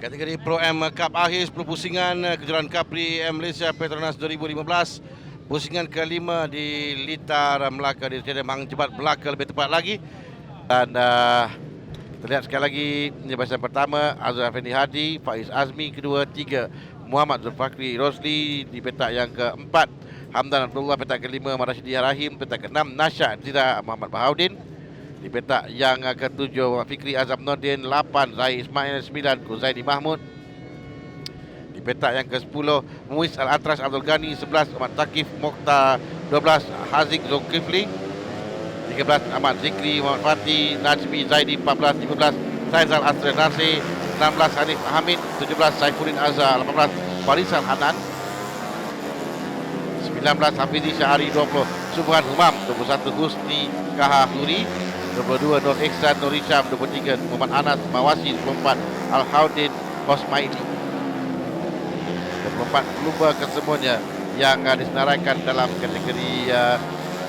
Kategori Pro M Cup akhir 10 pusingan kejuaraan Capri Malaysia Petronas 2015. Pusingan kelima di Litar Melaka di Stadium Hang Jebat Melaka lebih tepat lagi. Dan kita lihat sekali lagi jabatan pertama Azhar Effendi Hadi, Faiz Azmi kedua, tiga Muhammad Zulfakri Rosli di petak yang keempat, Hamdan Abdullah petak kelima, Marashidi Rahim petak keenam, Nasha Zira Muhammad Bahaudin di petak yang ketujuh, Fikri Azam Nordin 8, Zahid Ismail 9, Kuzaidi Mahmud. Di petak yang ke-10, Muiz Al-Atras Abdul Ghani 11, Ahmad Takif Mokhtar 12, Haziq Zulkifli 13, Ahmad Zikri Muhammad Fatih Najmi Zaidi 14, 15, Saizal Asri Nasir 16, Hanif Hamid 17, Saifuddin Azhar 18, Farisal Hanan 19, Hafizi Syahari 20, Subhan Humam 21, Husni Kahahuri 22, Nur Ihsan Nur Hisham 23, Muhammad Anas Mawasi 24, Al-Haudin Osmaili 24 lumba kesemuanya yang disenaraikan dalam kategori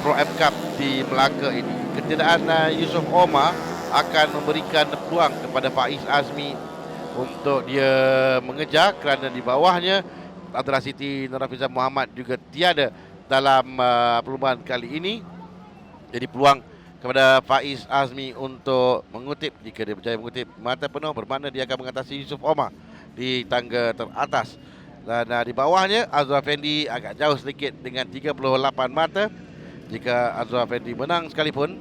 Pro M Cup di Melaka ini. Ketiadaan Yusof Omar akan memberikan peluang kepada Faiz Azmi untuk dia mengejar kerana di bawahnya Adra Siti Nur Hafizah Muhammad juga tiada dalam perlumbaan kali ini. Jadi peluang kepada Faiz Azmi untuk mengutip, jika dia berjaya mengutip mata penuh, bermakna dia akan mengatasi Yusof Omar di tangga teratas. Dan di bawahnya Azhar Effendi agak jauh sedikit dengan 38 mata. Jika Azhar Effendi menang sekalipun,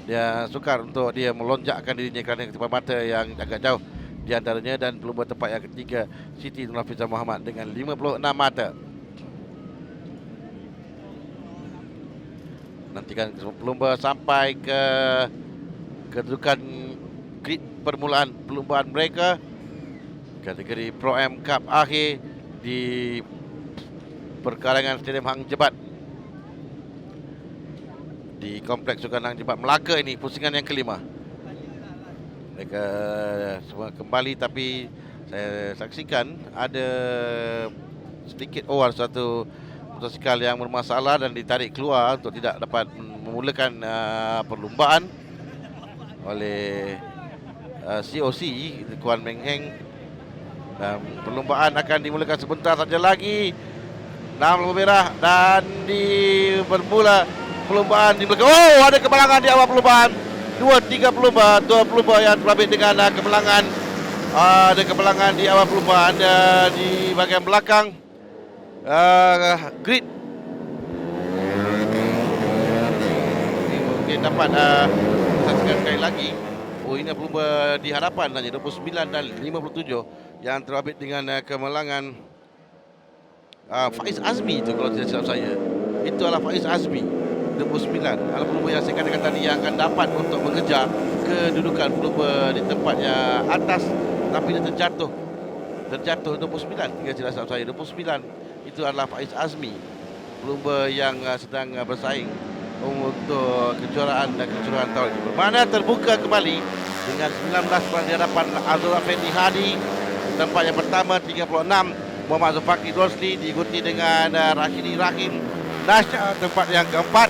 dia sukar untuk dia melonjakkan dirinya kerana ketipan mata yang agak jauh di antaranya. Dan pelumba tempat yang ketiga Siti Nur Hafizah Muhammad dengan 56 mata. Nantikan pelumba sampai ke kedudukan grid permulaan perlumbaan mereka. Kategori Pro M Cup akhir di perkarangan Stadium Hang Jebat di Kompleks Sukan Hang Jebat Melaka ini, pusingan yang kelima. Mereka semua kembali, tapi saya saksikan ada sedikit satu motosikal yang bermasalah dan ditarik keluar untuk tidak dapat memulakan perlumbaan oleh COC Kuan Meng Heng. Perlumbaan akan dimulakan sebentar saja lagi. 6 lampu merah dan bermula perlumbaan dimulakan. Oh, ada kemenangan di awal perlumbaan. 2-3 pelumba, 2 pelumba yang terbabit dengan kemenangan. Ada kemenangan di awal perlumbaan di bahagian belakang grid. Ini mungkin dapat saksikan sekali lagi. Oh, ini pelumba di hadapan hanya 29 dan 57 yang terbabit dengan kemenangan Faiz Azmi itu, kalau tidak silap saya. Itu adalah Faiz Azmi 29. Adalah pelumba yang saya katakan tadi yang akan dapat untuk mengejar kedudukan pelumba di tempatnya atas, tapi dia terjatuh 29. Jika tidak silap saya 29. Itu adalah Faiz Azmi, pelumba yang sedang bersaing untuk kejuaraan tahun ini. Bermakna terbuka kembali dengan 19 di hadapan Azhar Effendi Hadi. Tempat yang pertama 36, Muhammad Zulfakri Rosli diikuti dengan Rashidi Rahim. Nasha tempat yang keempat,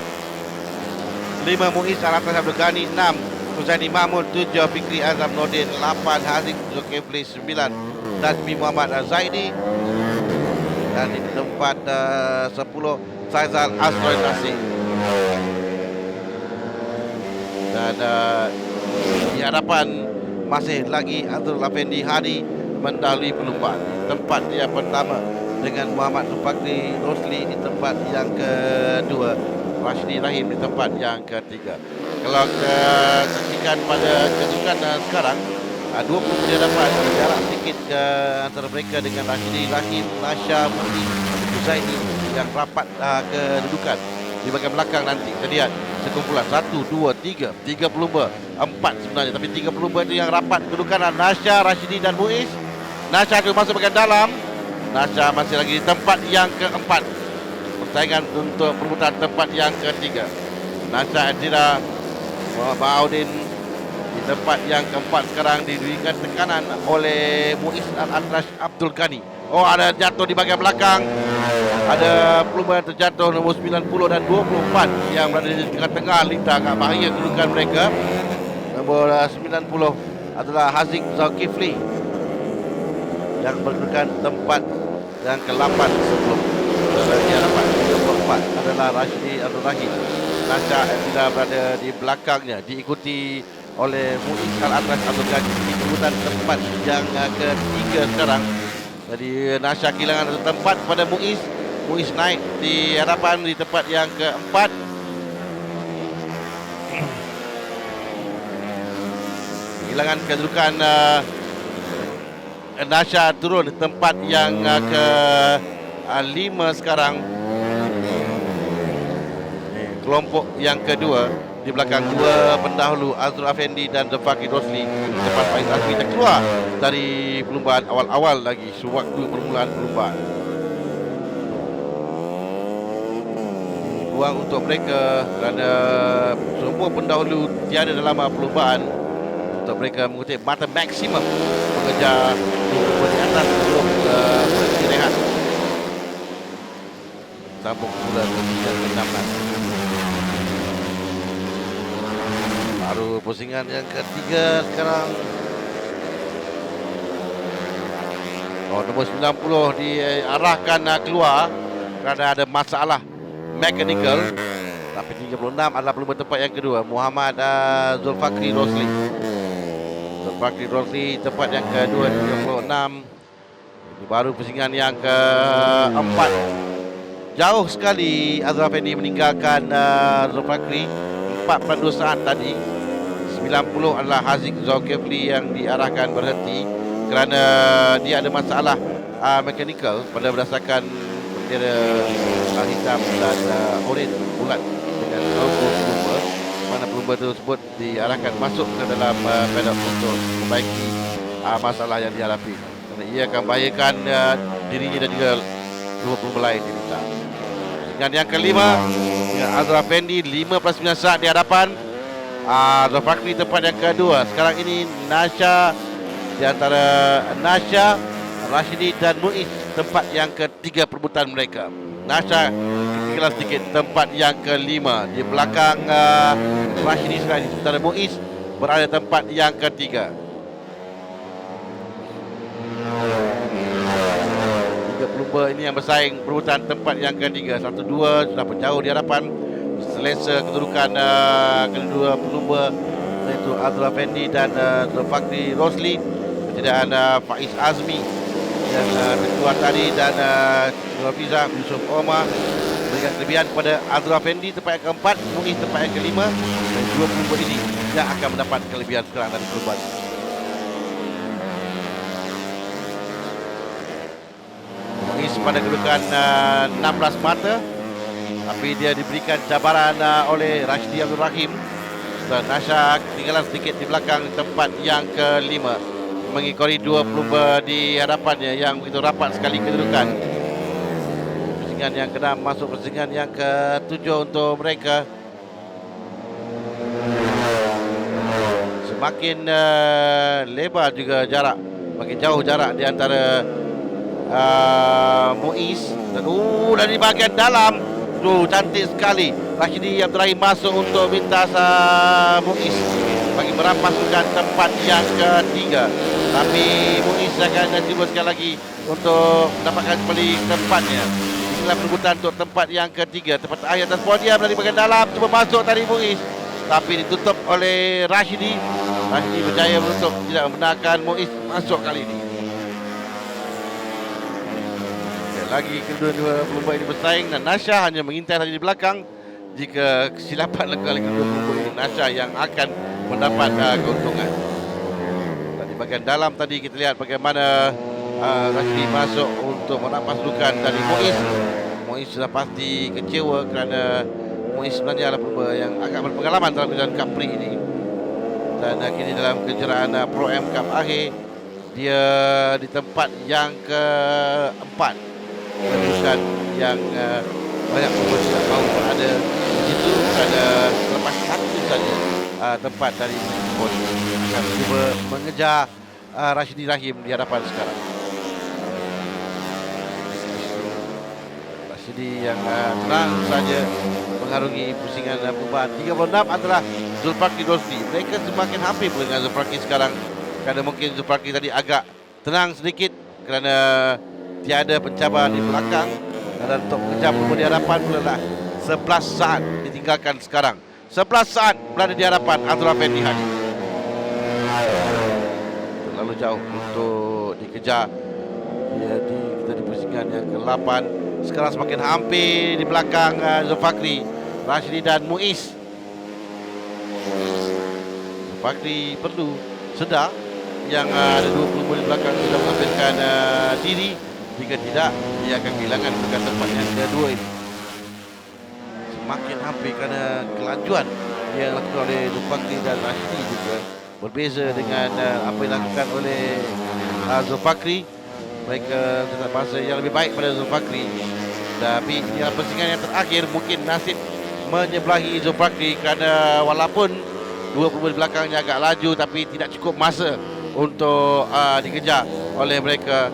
5 Muiz Al-Atras Abdul Ghani, 6 Kuzaidi Mahmud, 7 Fikri Azam Nordin, 8 Haziq Zulkifli, 9 Najmi Muhammad Zaidi. Dan di tempat 10 Saizal Asri Nasir. Dan di hadapan masih lagi Azhar Effendi Hadi mendahului perlumbaan. Tempat yang pertama dengan Muhammad Zulfakri Rosli di tempat yang kedua, Rashidi Rahim di tempat yang ketiga. Kalau kita saksikan pada kesukan sekarang, 20 dia dapat jarak sedikit antara mereka dengan Rashidi Rahim, Nasha Mudi, Husaini yang rapat kedudukan di bahagian belakang. Nanti kita lihat sekumpulan 1, 2, 3 pelumba, 4 sebenarnya, tapi 3 pelumba itu yang rapat kedudukan, Nasha, Rashidi dan Muiz. Nasha akan masuk bahagian dalam. Nasha masih lagi di tempat yang keempat. Persaingan untuk perebutan tempat yang ketiga. Nasha Zira Bahaudin di tempat yang keempat sekarang diberikan tekanan oleh Muiz Al-Atras Abdul Ghani. Oh, ada jatuh di bahagian belakang. Ada pelumba yang terjatuh nombor 90 dan 24 yang berada di tengah-tengah lintang. Agak bahaya kedudukan mereka. Nombor 90 adalah Haziq Zulkifli yang berkedudukan tempat yang ke-8 sebelum di hadapan 34 adalah Rashidi Abdul Rahim. Nasha Abdillah berada di belakangnya, diikuti oleh Muiz Al-Atras Abdul Ghani di urutan tempat yang ketiga sekarang. Jadi Nasha kehilangan satu tempat pada Muiz. Muiz naik di hadapan di tempat yang keempat. Kehilangan kedudukan Nasha turun di tempat yang ke-5 sekarang. Kelompok yang kedua di belakang dua pendahulu Azrul Afendi dan Zulfaqar Rosli. Lepas Faiz Azmi terkeluar dari perlumbaan awal-awal lagi sewaktu permulaan perlumbaan. Ruang untuk mereka kerana semua pendahulu tiada dalam perlumbaan untuk mereka mengutip mata maksimum mengejar di atas sebelum berhenti rehat. Sambung pula ke-16. Baru pusingan yang ketiga sekarang. Nombor 90 diarahkan keluar kerana ada masalah mechanical. Tapi 36 adalah pelumba tempat yang kedua, Muhammad Zulfaqar Rosli. Zulfaqar Rosli tempat yang kedua 36. Ini baru pusingan yang keempat. Jauh sekali Azrul Afendi meninggalkan Zulfaqar 4 saat tadi. 90 adalah Haziq Zulkifli yang diarahkan berhenti kerana dia ada masalah mechanical pada berdasarkan bendera hitam dan oren bulat dengan logo pelumba, mana pelumba tersebut diarahkan masuk ke dalam paddock untuk memperbaiki masalah yang dihadapi. Kerana ia akan bahayakan dirinya dan juga dua pelumba lain diminta. Dan yang kelima, Azrul Afendi 5+9 saat di hadapan. Zulfaqar tempat yang kedua. Sekarang ini Nasha di antara Nasha, Rashidi dan Muiz tempat yang ketiga perebutan mereka. Nasha ketinggalan sedikit tempat yang kelima di belakang Rashidi sekarang. Sementara Muiz berada tempat yang ketiga. Tiga pelumba ini yang bersaing perebutan tempat yang ketiga. 1-2 sudah berjauh di hadapan. Selesa kedudukan kedua pelumba iaitu Azrul Afendi dan Zulfaqar Rosli. Ketiadaan Faiz Azmi yang terkeluar tadi dan Nurhafizah Yusuf Omar memberikan kelebihan kepada Azrul Afendi tempat yang keempat, Muiz tempat yang kelima, dan dua pelumba ini yang akan mendapat kelebihan sekarang dari perlumbaan. Muiz pada kedudukan 16 mata, tapi dia diberikan cabaran oleh Rashidi Abdul Rahim. Nasha ketinggalan sedikit di belakang tempat yang kelima, mengikori dua pelumba di hadapannya yang begitu rapat sekali kedudukan. Pusingan yang ke-6 masuk pusingan yang ke-7 untuk mereka. Semakin lebar juga jarak, makin jauh jarak di antara Muiz dan dari bahagian dalam. Cantik sekali Rashidi Abdul Rahim masuk untuk minta Muiz bagi merampas sukan tempat yang ketiga. Tapi Muiz akan cuba sekali lagi untuk mendapatkan kembali tempatnya. Inilah perebutan untuk tempat yang ketiga. Tempat terakhir atas podium dari bahagian dalam. Cuba masuk tadi Muiz, tapi ditutup oleh Rashidi. Rashidi berjaya menutup, tidak membenarkan Muiz masuk kali ini. Lagi kedua-dua pelumba ini bersaing dan Nasha hanya mengintai saja di belakang. Jika kesilapan lakukan oleh kedua pelumba ini, Nasha yang akan mendapat keuntungan. Dan di bahagian dalam tadi kita lihat bagaimana Rashidi masuk untuk merampas sukan dari Muiz. Muiz sudah pasti kecewa kerana Muiz sebenarnya adalah pelumba yang agak berpengalaman dalam kejuaraan Cup Pri ini. Dan kini dalam kejuaraan Pro M Cup akhir, dia di tempat yang keempat. Bukan yang banyak pemain tidak mahu berada di situ kerana lepas satu saja tempat dari podium. Akan cuba mengejar Rashidi Rahim di hadapan sekarang. Rashidi yang tenang saja mengarungi pusingan perlumbaan. 36 adalah Zulfaqar Rosli. Mereka semakin hampir dengan Zulfaqar sekarang kerana mungkin Zulfaqar tadi agak tenang sedikit kerana tiada pencabar di belakang. Dan untuk kejar pelumba di hadapan pula dah 11 saat ditinggalkan sekarang. 11 saat berada di hadapan Azrul Afendi Hadi. Terlalu jauh untuk dikejar. Kita di pusingan yang ke-8. Sekarang semakin hampir di belakang Zulfakri, Rashidi dan Muiz. Zulfakri perlu sedar yang ada 20 di belakang sudah mengambilkan diri. Jika tidak, dia akan kehilangan dekat tempat yang kedua ini. Semakin hampir kerana kelajuan yang dilakukan oleh Zulfakri dan Rashidi juga berbeza dengan apa yang dilakukan oleh Zulfakri. Mereka tetap masa yang lebih baik pada Zulfakri. Tapi di persingan yang terakhir mungkin nasib menyebelahi Zulfakri kerana walaupun 20 di belakangnya agak laju tapi tidak cukup masa untuk dikejar oleh mereka.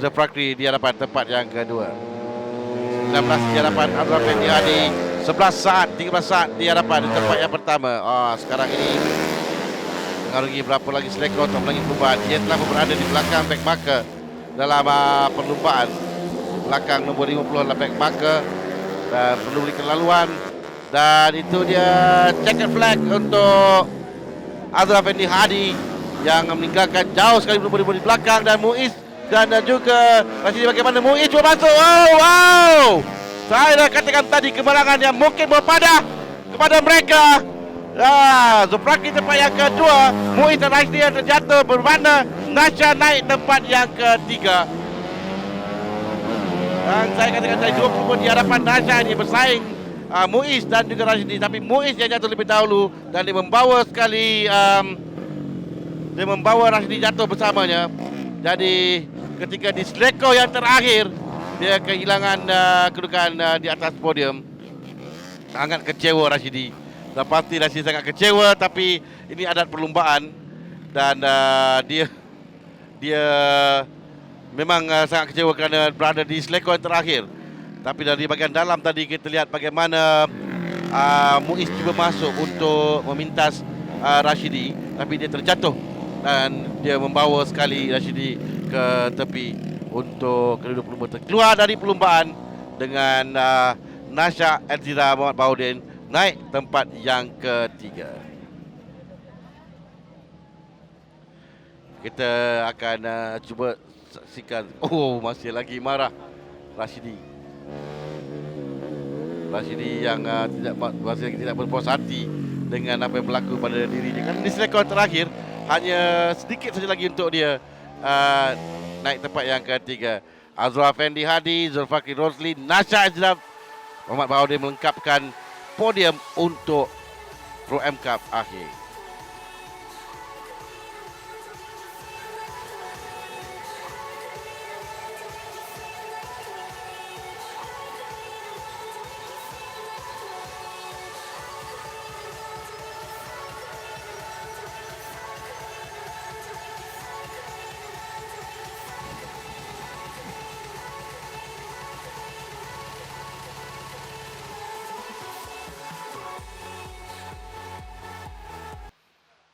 Zulfakri di hadapan tempat yang kedua. 16 di hadapan Azrul Afendi Hadi. 11 saat, 13 saat di hadapan di tempat yang pertama. Sekarang ini mengarungi berapa lagi selekor atau lagi perlumbaan. Dia telah berada di belakang back marker dalam perlumbaan. Belakang nombor 50 adalah back marker dan perlu berikan laluan. Dan itu dia checkered flag untuk Azrul Afendi Hadi yang meninggalkan jauh sekali nombor di belakang. Dan Muiz dan juga Rashidi, bagaimana Muiz cuba masuk. Wow. Saya dah katakan tadi kemenangan yang mungkin berpadah kepada mereka. Zulfakri tempat yang kedua, Muiz dan Rashidi yang terjatuh, bermakna Nasha naik tempat yang ketiga. Dan saya katakan tadi 20 di hadapan Nasha ini bersaing Muiz dan juga Rashidi, tapi Muiz yang jatuh lebih dahulu dan dia membawa sekali dia membawa Rashidi jatuh bersamanya. Jadi ketika di selekor yang terakhir dia kehilangan kedudukan di atas podium. Sangat kecewa Rashidi. Dan pasti Rashidi sangat kecewa, tapi ini adat perlumbaan dan dia memang sangat kecewa kerana berada di selekor yang terakhir. Tapi dari bahagian dalam tadi kita lihat bagaimana Muiz cuba masuk untuk memintas Rashidi, tapi dia terjatuh dan dia membawa sekali Rashidi ke tepi untuk kedua-dua keluar dari perlumbaan dengan Nasha Elzira Muhammad Baharudin naik tempat yang ketiga. Kita akan cuba saksikan. Masih lagi marah Rashidi yang masih lagi tidak berpuas hati dengan apa yang berlaku pada dirinya. Kan di selekor terakhir hanya sedikit saja lagi untuk dia naik tempat yang ketiga. Azrul Afendi Hadi, Zulfakri Rosli, Nasha Elzira Muhammad Baharudin melengkapkan podium untuk Pro M Cup akhir.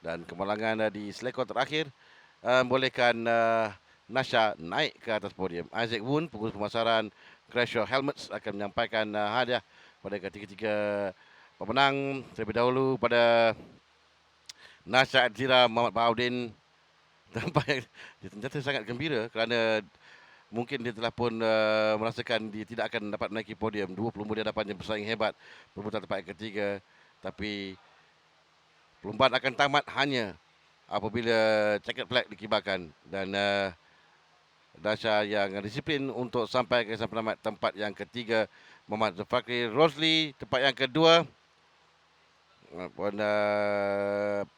Dan kemenangan di selekor terakhir membolehkan Nasha naik ke atas podium. Isaac Woon, pengurus pemasaran Crenshaw Helmets, akan menyampaikan hadiah pada ketiga-tiga pemenang. Terlebih dahulu pada Nasha Elzira Muhammad Baharudin. Tampaknya dia ternyata sangat gembira kerana mungkin dia telah pun merasakan dia tidak akan dapat menaiki podium. 20 di hadapannya bersaing hebat berebutan tempat yang ketiga. Tapi perlumbaan akan tamat hanya apabila checkered flag dikibarkan. Dan Nasha yang disiplin untuk sampai ke penamat tempat yang ketiga. Muhammad Zulfakri Rosli tempat yang kedua. Walaupun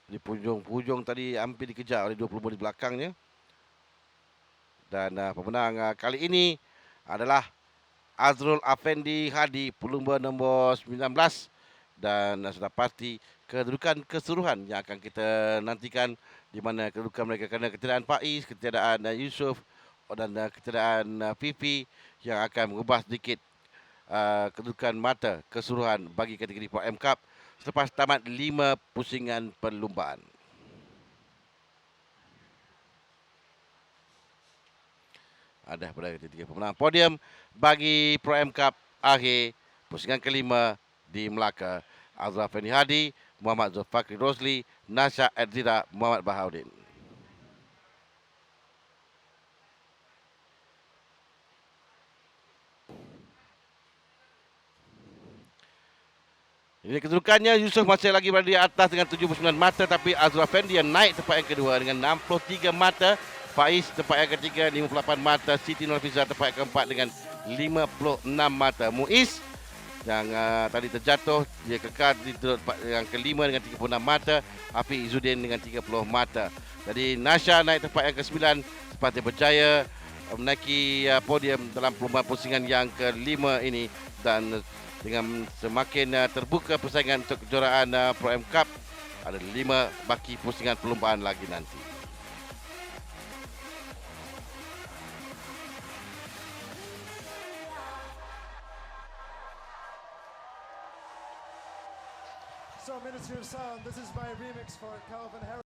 di pujung tadi hampir dikejar oleh 20 di belakangnya. Dan pemenang kali ini adalah Azrul Afendi Hadi, pelumba nombor 19. Dan sudah pasti kedudukan keseluruhan yang akan kita nantikan, di mana kedudukan mereka kerana ketiadaan Faiz, ketiadaan Yusof dan ketiadaan Fifi yang akan mengubah sedikit kedudukan mata keseluruhan bagi kategori Pro M Cup selepas tamat 5 pusingan perlumbaan. ada berada di tiga pemenang podium bagi Pro M Cup akhir pusingan kelima di Melaka. Azra Fendi Hadi, Muhammad Zulfakri Rosli, Nasha Edzira, Muhammad Bahaudin. Ini kedudukannya, Yusof masih lagi berada di atas dengan 79 mata, tapi Azra Fendi yang naik tempat yang kedua dengan 63 mata. Faiz tempat yang ketiga 58 mata. Siti Nurhafizah tempat yang keempat dengan 56 mata. Muiz yang tadi terjatuh, dia kekal di tempat yang kelima dengan 36 mata. Hafiz Izzuddin dengan 30 mata. Jadi Nasha naik tempat yang ke-9 sepatutnya berjaya menaiki podium dalam perlombaan pusingan yang kelima ini, dan dengan semakin terbuka persaingan untuk kejuaraan Pro M Cup, ada 5 baki pusingan perlombaan lagi nanti. So, Ministry of Sound, this is my remix for Calvin Harris.